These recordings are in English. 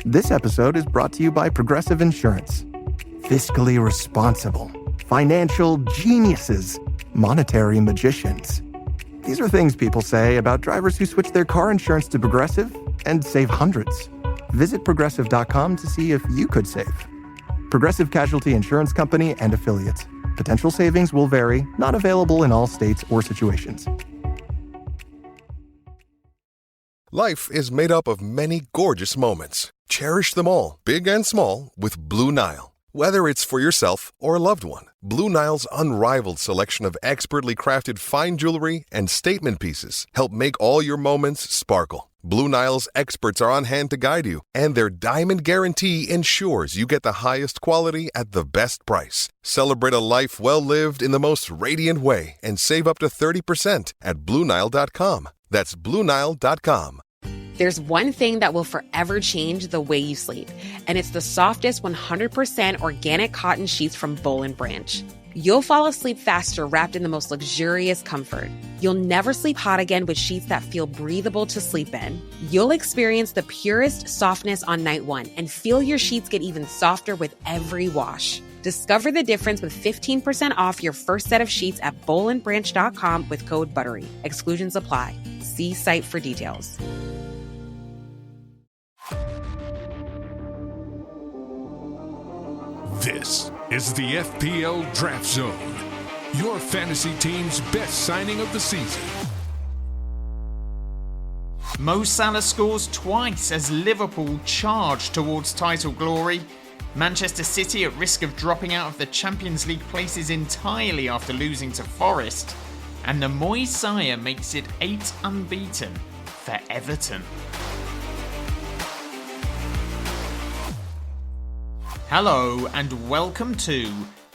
This episode is brought to you by Progressive Insurance. Fiscally responsible, financial geniuses, monetary magicians. These are things people say about drivers who switch their car insurance to Progressive and save hundreds. Visit Progressive.com to see if you could save. Progressive Casualty Insurance Company and Affiliates. Potential savings will vary, not available in all states or situations. Life is made up of many gorgeous moments. Cherish them all, big and small, with Blue Nile. Whether it's for yourself or a loved one, Blue Nile's unrivaled selection of expertly crafted fine jewelry and statement pieces help make all your moments sparkle. Blue Nile's experts are on hand to guide you, and their diamond guarantee ensures you get the highest quality at the best price. Celebrate a life well lived in the most radiant way and save up to 30% at BlueNile.com. That's BlueNile.com. There's one thing that will forever change the way you sleep, and it's the softest 100% organic cotton sheets from Boll & Branch. You'll fall asleep faster wrapped in the most luxurious comfort. You'll never sleep hot again with sheets that feel breathable to sleep in. You'll experience the purest softness on night one and feel your sheets get even softer with every wash. Discover the difference with 15% off your first set of sheets at bollandbranch.com with code BUTTERY. Exclusions apply. See site for details. This is the FPL Draft Zone, your fantasy team's best signing of the season. Mo Salah scores twice as Liverpool charge towards title glory. Manchester City at risk of dropping out of the Champions League places entirely after losing to Forest. And the Moisaya makes it 8 unbeaten for Everton. Hello and welcome to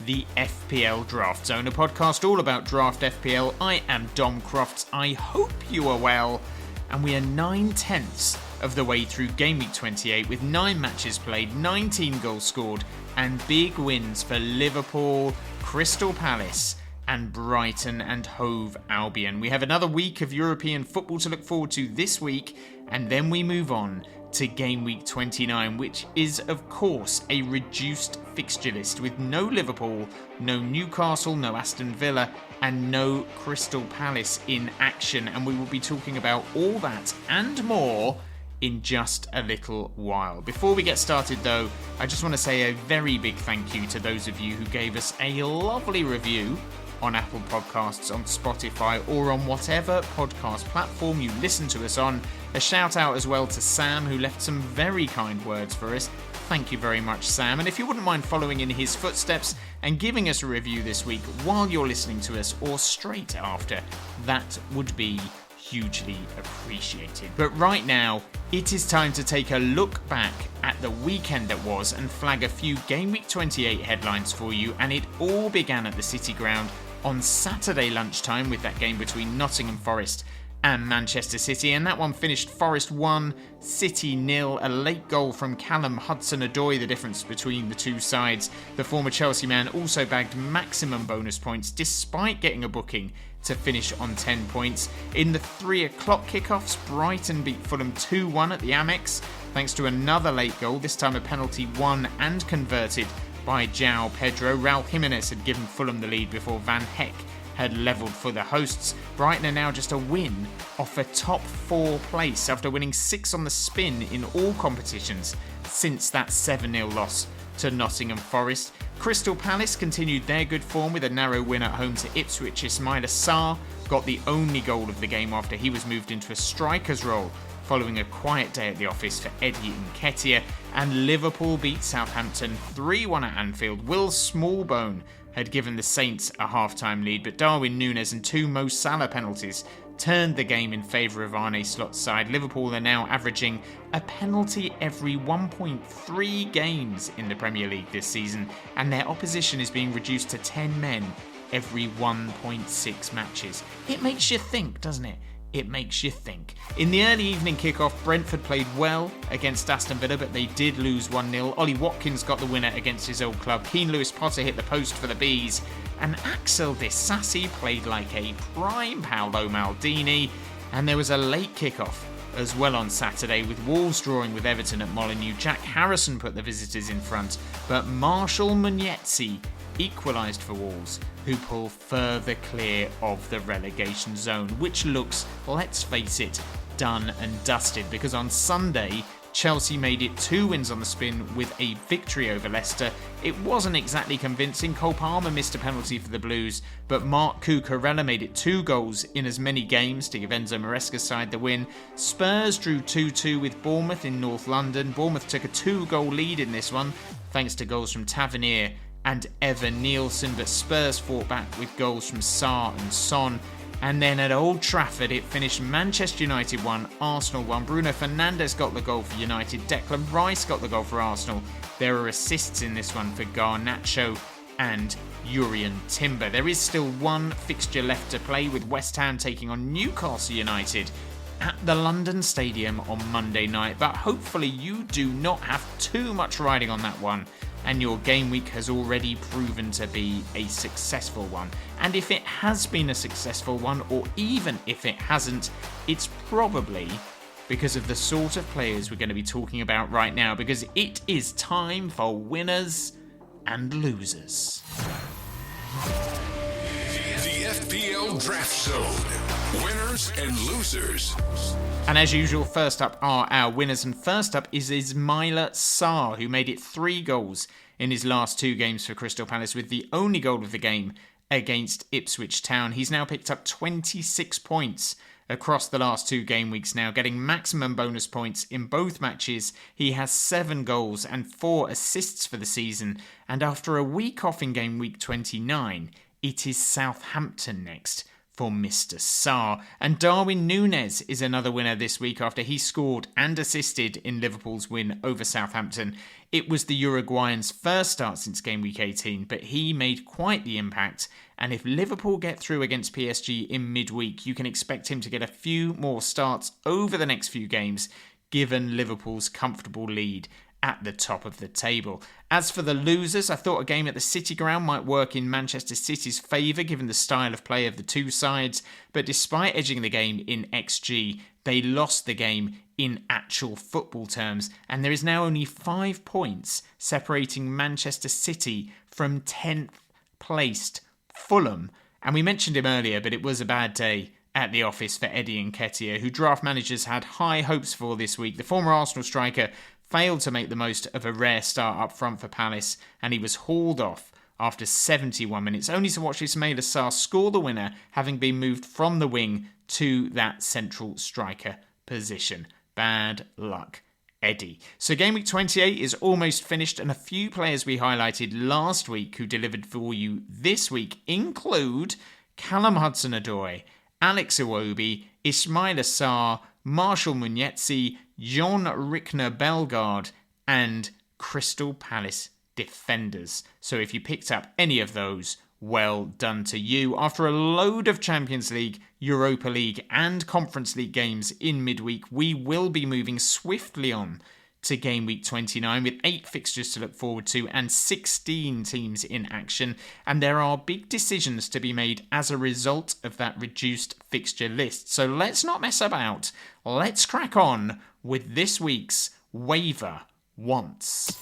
the FPL Draft Zone, a podcast all about draft FPL. I am Dom Crofts. I hope you are well. And we are 9/10 of the way through Gameweek 28 with 9 matches played, 19 goals scored, and big wins for Liverpool, Crystal Palace, and Brighton and Hove Albion. We have another week of European football to look forward to this week, and then we move on to Gameweek 29, which is, of course, a reduced fixture list with no Liverpool, no Newcastle, no Aston Villa, and no Crystal Palace in action. And we will be talking about all that and more in just a little while. Before we get started, though, I just want to say a very big thank you to those of you who gave us a lovely review on Apple Podcasts, on Spotify, or on whatever podcast platform you listen to us on. A shout out as well to Sam, who left some very kind words for us. Thank you very much, Sam. And if you wouldn't mind following in his footsteps and giving us a review this week while you're listening to us, or straight after, that would be hugely appreciated. But right now, it is time to take a look back at the weekend that was and flag a few Gameweek 28 headlines for you. And it all began at the City Ground on Saturday lunchtime with that game between Nottingham Forest and Manchester City, and that one finished Forest 1, City 0, a late goal from Callum Hudson-Odoi, the difference between the two sides. The former Chelsea man also bagged maximum bonus points despite getting a booking to finish on 10 points. In the 3 o'clock kickoffs, Brighton beat Fulham 2-1 at the Amex, thanks to another late goal, this time a penalty won and converted by João Pedro. Raul Jimenez had given Fulham the lead before Van Heck had levelled for the hosts. Brighton are now just a win off a top 4 place after winning 6 on the spin in all competitions since that 7-0 loss to Nottingham Forest. Crystal Palace continued their good form with a narrow win at home to Ipswich. Ismaila Sarr got the only goal of the game after he was moved into a striker's role following a quiet day at the office for Eddie Nketiah. And Liverpool beat Southampton 3-1 at Anfield. Will Smallbone had given the Saints a half-time lead, but Darwin Núñez and 2 Mo Salah penalties turned the game in favour of Arne Slot's side. Liverpool are now averaging a penalty every 1.3 games in the Premier League this season, and their opposition is being reduced to 10 men every 1.6 matches. It makes you think, doesn't it? It makes you think. In the early evening kickoff, Brentford played well against Aston Villa, but they did lose 1-0. Ollie Watkins got the winner against his old club. Keane Lewis-Potter hit the post for the Bees. And Axel Disasi played like a prime Paolo Maldini. And there was a late kickoff as well on Saturday, with Wolves drawing with Everton at Molineux. Jack Harrison put the visitors in front, but Marshall Munetsi equalised for Wolves, who pull further clear of the relegation zone, which looks, let's face it, done and dusted, because on Sunday Chelsea made it 2 wins on the spin with a victory over Leicester. It wasn't exactly convincing. Cole Palmer missed a penalty for the Blues, but Marc Cucurella made it 2 goals in as many games to give Enzo Maresca's side the win. Spurs drew 2-2 with Bournemouth in North London. Bournemouth took a 2-goal lead in this one, thanks to goals from Tavernier and Evan Nielsen, but Spurs fought back with goals from Sarr and Son. And then at Old Trafford, it finished Manchester United 1, Arsenal 1. Bruno Fernandes got the goal for United. Declan Rice got the goal for Arsenal. There are assists in this one for Garnacho and Jurrien Timber. There is still one fixture left to play, with West Ham taking on Newcastle United at the London Stadium on Monday night. But hopefully you do not have too much riding on that one, and your game week has already proven to be a successful one. And if it has been a successful one, or even if it hasn't, it's probably because of the sort of players we're going to be talking about right now, because it is time for winners and losers. The FPL Draft Zone. Winners and losers. And as usual, first up are our winners. And first up is Ismaila Sarr, who made it 3 goals in his last 2 games for Crystal Palace, with the only goal of the game against Ipswich Town. He's now picked up 26 points across the last 2 game weeks now, getting maximum bonus points in both matches. He has 7 goals and 4 assists for the season. And after a week off in game week 29, it is Southampton next for Mr. Sarr. And Darwin Núñez is another winner this week after he scored and assisted in Liverpool's win over Southampton. It was the Uruguayan's first start since game week 18, but he made quite the impact. And if Liverpool get through against PSG in midweek, you can expect him to get a few more starts over the next few games, given Liverpool's comfortable lead at the top of the table. As for the losers, I thought a game at the City Ground might work in Manchester City's favour given the style of play of the two sides, but despite edging the game in XG, they lost the game in actual football terms, and there is now only 5 points separating Manchester City from 10th placed Fulham. And we mentioned him earlier, but it was a bad day at the office for Eddie Nketiah, who draft managers had high hopes for this week. The former Arsenal striker failed to make the most of a rare start up front for Palace, and he was hauled off after 71 minutes, only to watch Ismaila Sarr score the winner, having been moved from the wing to that central striker position. Bad luck, Eddie. So game week 28 is almost finished, and a few players we highlighted last week who delivered for you this week include Callum Hudson-Odoi, Alex Iwobi, Ismaila Sarr, Marshall Munetsi, John Rickner-Bellegarde, and Crystal Palace defenders. So if you picked up any of those, well done to you. After a load of Champions League, Europa League and Conference League games in midweek, we will be moving swiftly on to game week 29 with 8 fixtures to look forward to and 16 teams in action. And there are big decisions to be made as a result of that reduced fixture list. So let's not mess about. Let's crack on with this week's waiver wants.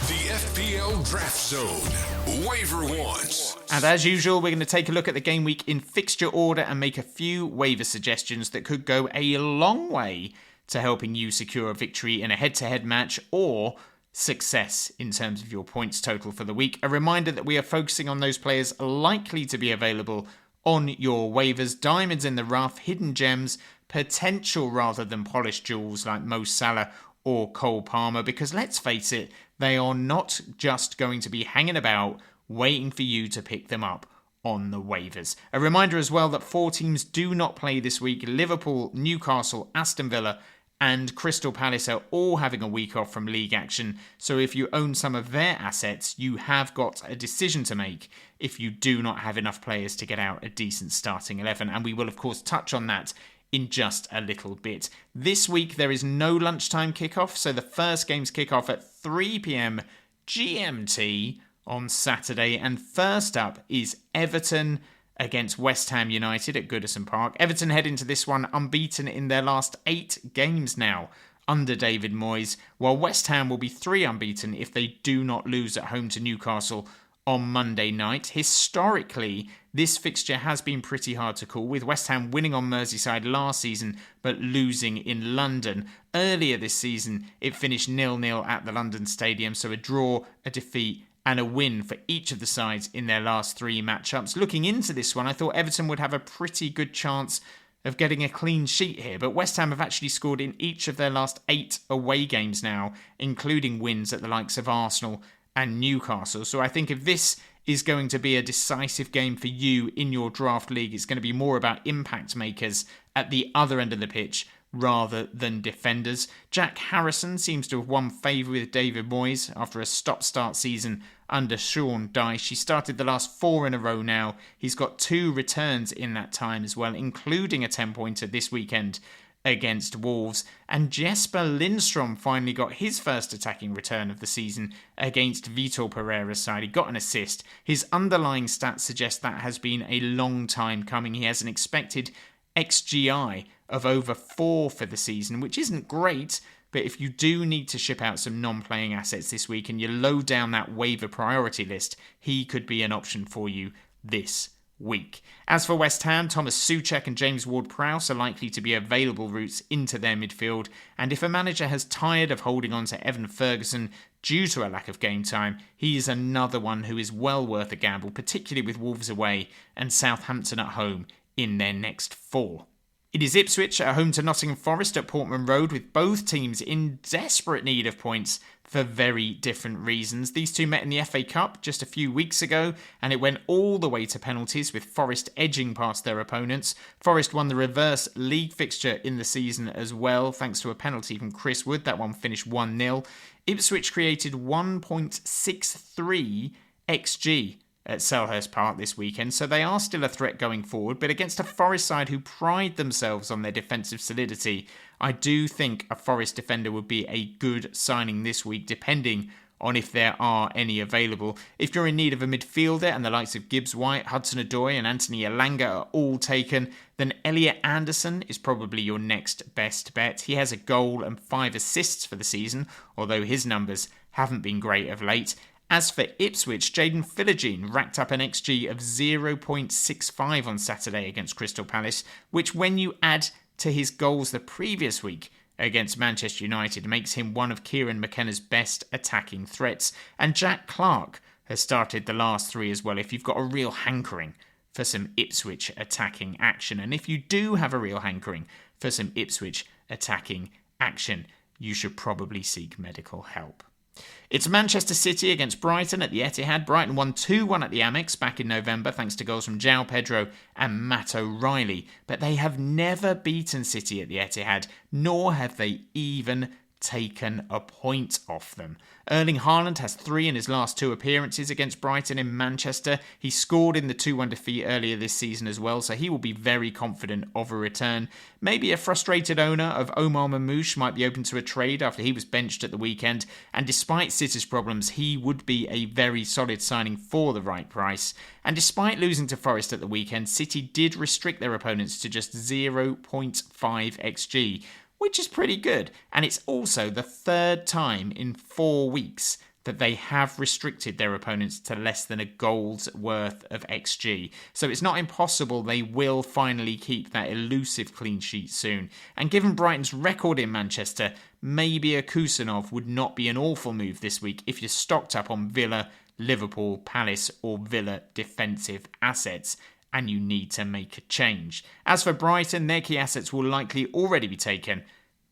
The FPL Draft Zone. Waiver wants. And as usual, we're going to take a look at the game week in fixture order and make a few waiver suggestions that could go a long way to helping you secure a victory in a head-to-head match or success in terms of your points total for the week. A reminder that we are focusing on those players likely to be available on your waivers. Diamonds in the rough, hidden gems, potential rather than polished jewels like Mo Salah or Cole Palmer, because let's face it, they are not just going to be hanging about waiting for you to pick them up on the waivers. A reminder as well that 4 teams do not play this week. Liverpool, Newcastle, Aston Villa and Crystal Palace are all having a week off from league action. So if you own some of their assets, you have got a decision to make if you do not have enough players to get out a decent starting 11. And we will, of course, touch on that in just a little bit. This week, there is no lunchtime kickoff. So the first games kick off at 3 p.m. GMT on Saturday. And first up is Everton against West Ham United at Goodison Park. Everton head into this one unbeaten in their last 8 games now under David Moyes, while West Ham will be 3 unbeaten if they do not lose at home to Newcastle on Monday night. Historically, this fixture has been pretty hard to call, with West Ham winning on Merseyside last season but losing in London. Earlier this season, it finished 0-0 at the London Stadium, so a draw, a defeat and a win for each of the sides in their last 3 matchups. Looking into this one, I thought Everton would have a pretty good chance of getting a clean sheet here, but West Ham have actually scored in each of their last 8 away games now, including wins at the likes of Arsenal and Newcastle. So I think if this is going to be a decisive game for you in your draft league, it's going to be more about impact makers at the other end of the pitch rather than defenders. Jack Harrison seems to have won favour with David Moyes after a stop-start season under Sean Dyche. He started the last 4 in a row now. He's got 2 returns in that time as well, including a 10-pointer this weekend against Wolves. And Jesper Lindstrom finally got his first attacking return of the season against Vitor Pereira's side. He got an assist. His underlying stats suggest that has been a long time coming. He has an expected XGI of over 4 for the season, which isn't great, but if you do need to ship out some non-playing assets this week and you're low down that waiver priority list, he could be an option for you this week. As for West Ham, Thomas Souček and James Ward-Prowse are likely to be available routes into their midfield, and if a manager has tired of holding on to Evan Ferguson due to a lack of game time, he is another one who is well worth a gamble, particularly with Wolves away and Southampton at home in their next 4. It is Ipswich at home to Nottingham Forest at Portman Road, with both teams in desperate need of points for very different reasons. These two met in the FA Cup just a few weeks ago, and it went all the way to penalties, with Forest edging past their opponents. Forest won the reverse league fixture in the season as well, thanks to a penalty from Chris Wood. That one finished 1-0. Ipswich created 1.63 XG at Selhurst Park this weekend, so they are still a threat going forward, but against a Forest side who pride themselves on their defensive solidity, I do think a Forest defender would be a good signing this week, depending on if there are any available. If you're in need of a midfielder and the likes of Gibbs White, Hudson-Odoi and Anthony Elanga are all taken, then Elliot Anderson is probably your next best bet. He has a goal and 5 assists for the season, although his numbers haven't been great of late. As for Ipswich, Jaden Philogene racked up an XG of 0.65 on Saturday against Crystal Palace, which when you add to his goals the previous week against Manchester United makes him one of Kieran McKenna's best attacking threats. And Jack Clarke has started the last 3 as well, if you've got a real hankering for some Ipswich attacking action. And if you do have a real hankering for some Ipswich attacking action, you should probably seek medical help. It's Manchester City against Brighton at the Etihad. Brighton won 2-1 at the Amex back in November thanks to goals from João Pedro and Matt O'Reilly. But they have never beaten City at the Etihad, nor have they even taken a point off them. Erling Haaland has 3 in his last 2 appearances against Brighton in Manchester. He scored in the 2-1 defeat earlier this season as well, so he will be very confident of a return. Maybe a frustrated owner of Omar Mamouche might be open to a trade after he was benched at the weekend, and despite City's problems, he would be a very solid signing for the right price. And despite losing to Forest at the weekend, City did restrict their opponents to just 0.5 XG, which is pretty good. And it's also the 3rd time in 4 weeks that they have restricted their opponents to less than a goal's worth of XG. So it's not impossible they will finally keep that elusive clean sheet soon. And given Brighton's record in Manchester, maybe a Kusanov would not be an awful move this week if you're stocked up on Villa, Liverpool, Palace or Villa defensive assets and you need to make a change. As for Brighton, their key assets will likely already be taken,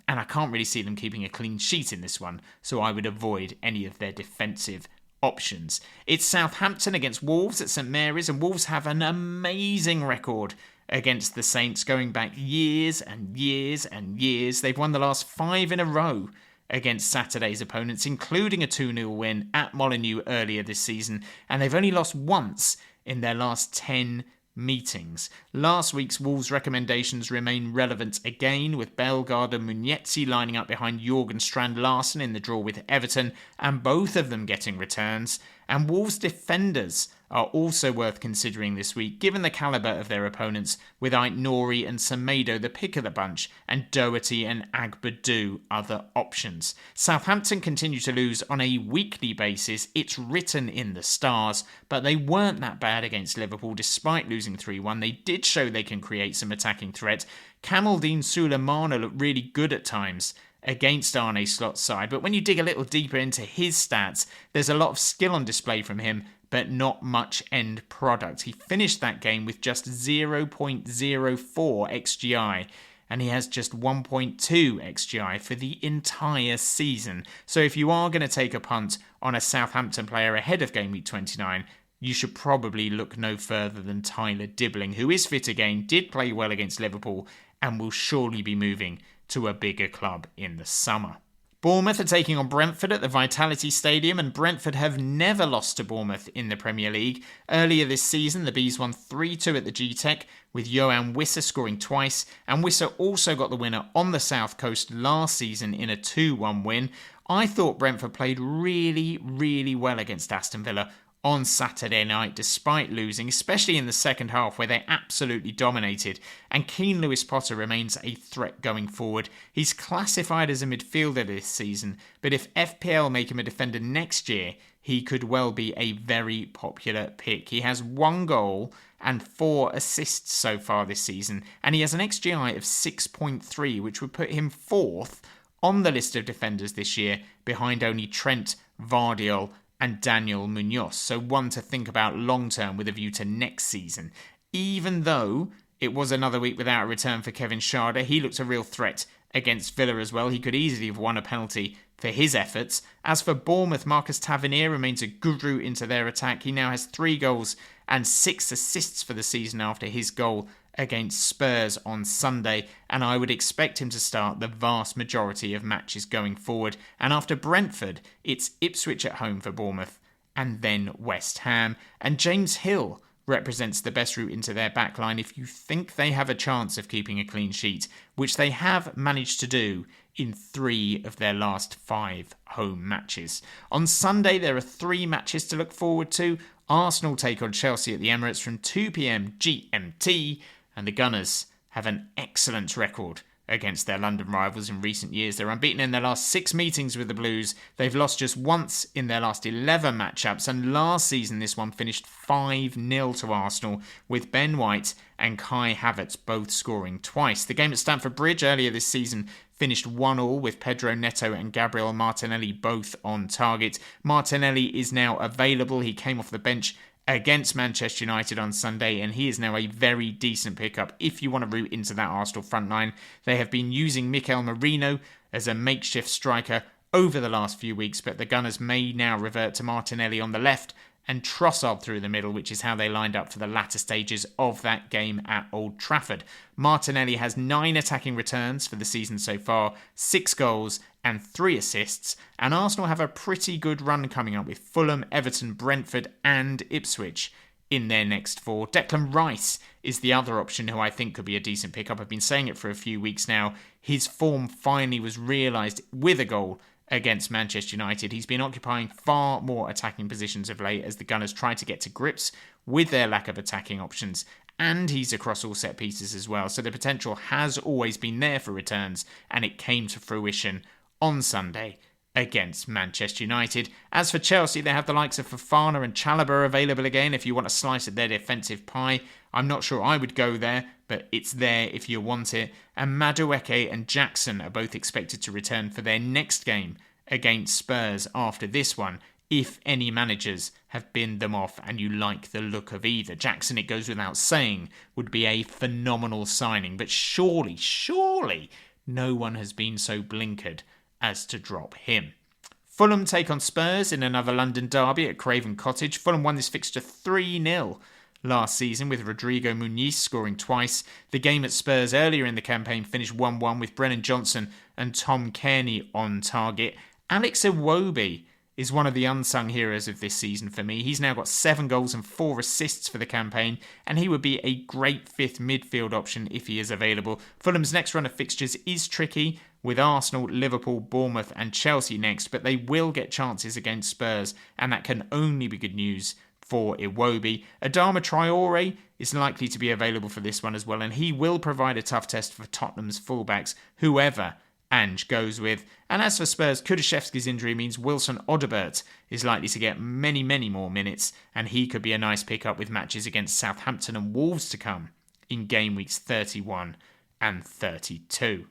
and I can't really see them keeping a clean sheet in this one, so I would avoid any of their defensive options. It's Southampton against Wolves at St Mary's, and Wolves have an amazing record against the Saints going back years and years and years. They've won the last 5 in a row against Saturday's opponents, including a 2-0 win at Molineux earlier this season, and they've only lost once in their last 10 meetings. Last week's Wolves recommendations remain relevant again, with Bellegarde and Munetzi lining up behind Jorgen Strand-Larsen in the draw with Everton, and both of them getting returns. And Wolves defenders are also worth considering this week, given the calibre of their opponents, with Aït-Nouri and Semedo the pick of the bunch, and Doherty and Agbadou other options. Southampton continue to lose on a weekly basis. It's written in the stars, but they weren't that bad against Liverpool despite losing 3-1. They did show they can create some attacking threat. Kamaldeen Sulemana looked really good at times against Arne Slot's side, but when you dig a little deeper into his stats, there's a lot of skill on display from him, but not much end product. He finished that game with just 0.04 XGI, and he has just 1.2 XGI for the entire season. So if you are going to take a punt on a Southampton player ahead of Gameweek 29, you should probably look no further than Tyler Dibbling, who is fit again, did play well against Liverpool, and will surely be moving to a bigger club in the summer. Bournemouth are taking on Brentford at the Vitality Stadium, and Brentford have never lost to Bournemouth in the Premier League. Earlier this season, the Bees won 3-2 at the G-Tech, with Johan Wissa scoring twice, and Wissa also got the winner on the South Coast last season in a 2-1 win. I thought Brentford played really, really well against Aston Villa on Saturday night, despite losing, especially in the second half where they absolutely dominated. And Keane Lewis Potter remains a threat going forward. He's classified as a midfielder this season, but if FPL make him a defender next year, he could well be a very popular pick. He has 1 goal and 4 assists so far this season, and he has an XGI of 6.3, which would put him 4th on the list of defenders this year, behind only Trent, Vardiol and Daniel Munoz, so one to think about long term with a view to next season. Even though it was another week without a return for Kevin Schade, he looked a real threat against Villa as well. He could easily have won a penalty for his efforts. As for Bournemouth, Marcus Tavernier remains a guru into their attack. He now has 3 goals and 6 assists for the season after his goal against Spurs on Sunday, and I would expect him to start the vast majority of matches going forward. And after Brentford, it's Ipswich at home for Bournemouth, and then West Ham. And James Hill represents the best route into their backline if you think they have a chance of keeping a clean sheet, which they have managed to do in 3 of their last 5 home matches. On Sunday, there are 3 matches to look forward to. Arsenal take on Chelsea at the Emirates from 2 p.m. GMT, and the Gunners have an excellent record against their London rivals in recent years. They're unbeaten in their last 6 meetings with the Blues. They've lost just once in their last 11 matchups, and last season this one finished 5-0 to Arsenal, with Ben White and Kai Havertz both scoring twice. The game at Stamford Bridge earlier this season finished 1-1 with Pedro Neto and Gabriel Martinelli both on target. Martinelli is now available. He came off the bench against Manchester United on Sunday, and he is now a very decent pickup if you want to root into that Arsenal front line. They have been using Mikel Merino as a makeshift striker over the last few weeks, but the Gunners may now revert to Martinelli on the left and Trossard through the middle, which is how they lined up for the latter stages of that game at Old Trafford. Martinelli has 9 attacking returns for the season so far, 6 goals and 3 assists, and Arsenal have a pretty good run coming up with Fulham, Everton, Brentford and Ipswich in their next 4. Declan Rice is the other option who I think could be a decent pickup. I've been saying it for a few weeks now. His form finally was realised with a goal against Manchester United. He's been occupying far more attacking positions of late as the Gunners try to get to grips with their lack of attacking options, and he's across all set pieces as well, so the potential has always been there for returns, and it came to fruition on Sunday against Manchester United. As for Chelsea, they have the likes of Fofana and Chalobah available again if you want a slice of their defensive pie. I'm not sure I would go there, but it's there if you want it. And Madueke and Jackson are both expected to return for their next game against Spurs after this one, if any managers have binned them off and you like the look of either. Jackson, it goes without saying, would be a phenomenal signing, but surely no one has been so blinkered as to drop him. Fulham take on Spurs in another London derby at Craven Cottage. Fulham won this fixture 3-0 last season, with Rodrigo Muniz scoring twice. The game at Spurs earlier in the campaign finished 1-1 with Brennan Johnson and Tom Cairney on target. Alex Iwobi is one of the unsung heroes of this season for me. He's now got 7 goals and 4 assists for the campaign, and he would be a great 5th midfield option if he is available. Fulham's next run of fixtures is tricky, with Arsenal, Liverpool, Bournemouth and Chelsea next, but they will get chances against Spurs, and that can only be good news for Iwobi. Adama Traore is likely to be available for this one as well, and he will provide a tough test for Tottenham's fullbacks, whoever Ange goes with. And as for Spurs, Kulusevski's injury means Wilson Odobert is likely to get many, many more minutes, and he could be a nice pickup with matches against Southampton and Wolves to come in game weeks 31 and 32.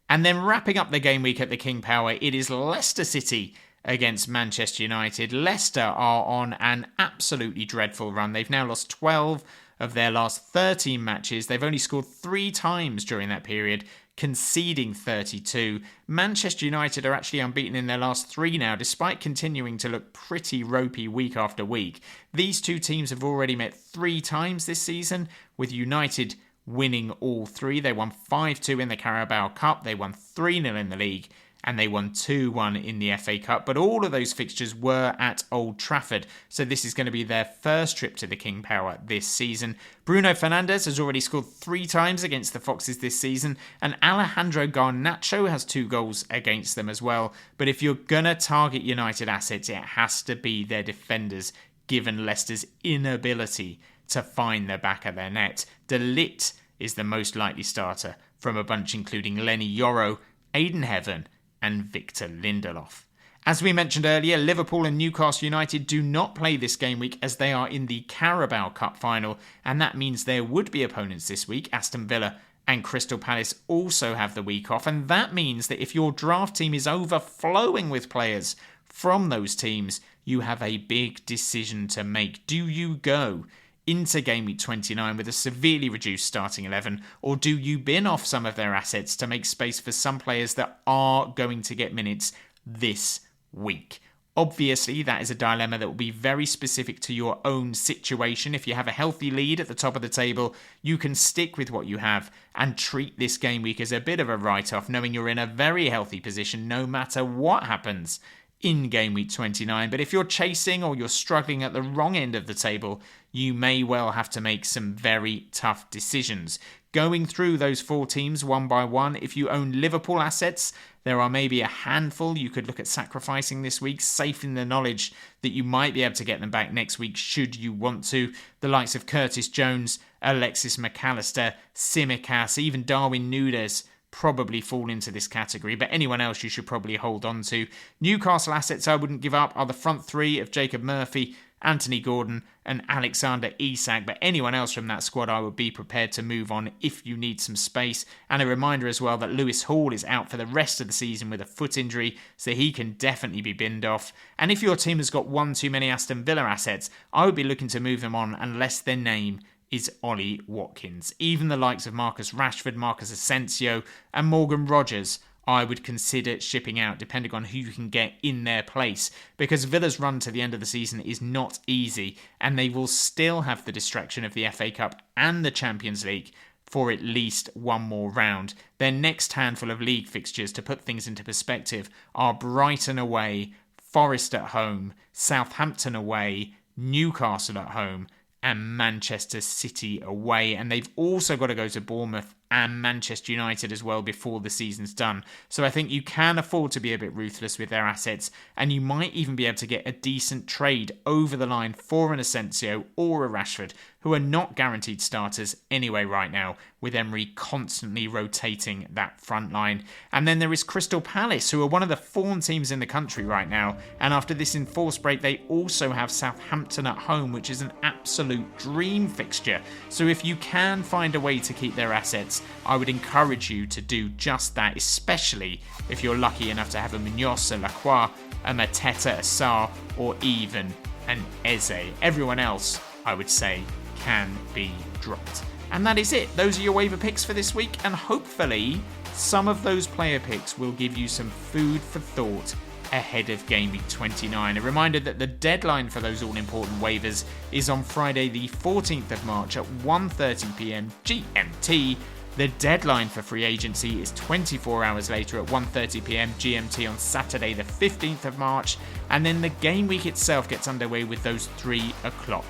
And then wrapping up the game week at the King Power, it is Leicester City against Manchester United. Leicester are on an absolutely dreadful run. They've now lost 12 of their last 13 matches. They've only scored 3 times during that period, conceding 32. Manchester United are actually unbeaten in their last 3 now, despite continuing to look pretty ropey week after week. These two teams have already met 3 times this season, with United winning all 3. They won 5-2 in the Carabao Cup, they won 3-0 in the league, and they won 2-1 in the FA Cup. But all of those fixtures were at Old Trafford, so this is going to be their first trip to the King Power this season. Bruno Fernandes has already scored 3 times against the Foxes this season, and Alejandro Garnacho has 2 goals against them as well. But if you're going to target United assets, it has to be their defenders, given Leicester's inability to find the back of their net. De Ligt is the most likely starter from a bunch including Lenny Yoro, Aiden Heaven, and Victor Lindelof. As we mentioned earlier, Liverpool and Newcastle United do not play this game week as they are in the Carabao Cup final, and that means their would-be opponents this week, Aston Villa and Crystal Palace, also have the week off, and that means that if your draft team is overflowing with players from those teams, you have a big decision to make. Do you go into Game Week 29 with a severely reduced starting 11, or do you bin off some of their assets to make space for some players that are going to get minutes this week? Obviously, that is a dilemma that will be very specific to your own situation. If you have a healthy lead at the top of the table, you can stick with what you have and treat this game week as a bit of a write-off, knowing you're in a very healthy position no matter what happens in Game Week 29. But if you're chasing or you're struggling at the wrong end of the table, you may well have to make some very tough decisions. Going through those 4 teams one by one, if you own Liverpool assets, there are maybe a handful you could look at sacrificing this week, safe in the knowledge that you might be able to get them back next week should you want to. The likes of Curtis Jones, Alexis McAllister, Tsimikas, even Darwin Núñez probably fall into this category, but anyone else you should probably hold on to. Newcastle assets I wouldn't give up are the front 3 of Jacob Murphy, Anthony Gordon and Alexander Isak, but anyone else from that squad I would be prepared to move on if you need some space. And a reminder as well that Lewis Hall is out for the rest of the season with a foot injury, so he can definitely be binned off. And if your team has got one too many Aston Villa assets, I would be looking to move them on unless their name is Ollie Watkins. Even the likes of Marcus Rashford, Marcus Asensio and Morgan Rogers I would consider shipping out depending on who you can get in their place, because Villa's run to the end of the season is not easy and they will still have the distraction of the FA Cup and the Champions League for at least one more round. Their next handful of league fixtures, to put things into perspective, are Brighton away, Forest at home, Southampton away, Newcastle at home and Manchester City away. And they've also got to go to Bournemouth and Manchester United as well before the season's done. So I think you can afford to be a bit ruthless with their assets, and you might even be able to get a decent trade over the line for an Asensio or a Rashford, who are not guaranteed starters anyway right now, with Emery constantly rotating that front line. And then there is Crystal Palace, who are one of the form teams in the country right now, and after this enforced break they also have Southampton at home, which is an absolute dream fixture. So if you can find a way to keep their assets, I would encourage you to do just that, especially if you're lucky enough to have a Munoz, a Lacroix, a Mateta, a Sarr, or even an Eze. Everyone else, I would say, can be dropped. And that is it. Those are your waiver picks for this week, and hopefully some of those player picks will give you some food for thought ahead of Game Week 29. A reminder that the deadline for those all-important waivers is on Friday the 14th of March at 1:30pm GMT. The deadline for free agency is 24 hours later at 1:30pm GMT on Saturday the 15th of March, and then the game week itself gets underway with those 3 o'clock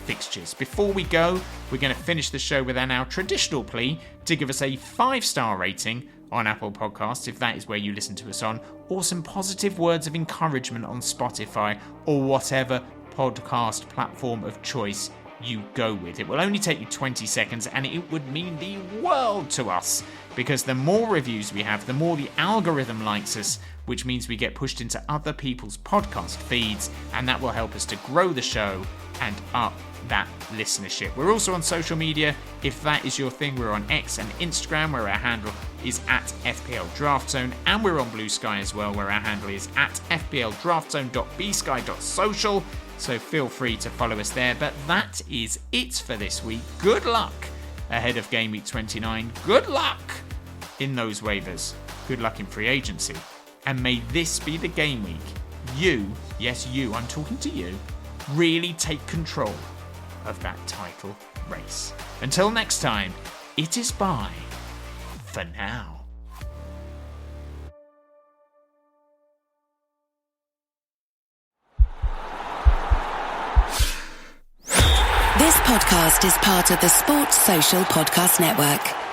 fixtures. Before we go, we're going to finish the show with our now traditional plea to give us a 5-star rating on Apple Podcasts, if that is where you listen to us on, or some positive words of encouragement on Spotify, or whatever podcast platform of choice you go with. It will only take you 20 seconds and it would mean the world to us, because the more reviews we have, the more the algorithm likes us, which means we get pushed into other people's podcast feeds, and that will help us to grow the show and up that listenership. We're also on social media. If that is your thing, we're on X and Instagram, where our handle is at FPL Draft Zone, and we're on Blue Sky as well, where our handle is at fpldraftzone.bsky.social. So feel free to follow us there. But that is it for this week. Good luck ahead of Game Week 29. Good luck in those waivers. Good luck in free agency. And may this be the game week you, yes you, I'm talking to you, really take control of that title race. Until next time, it is bye for now. This podcast is part of the Sports Social Podcast Network.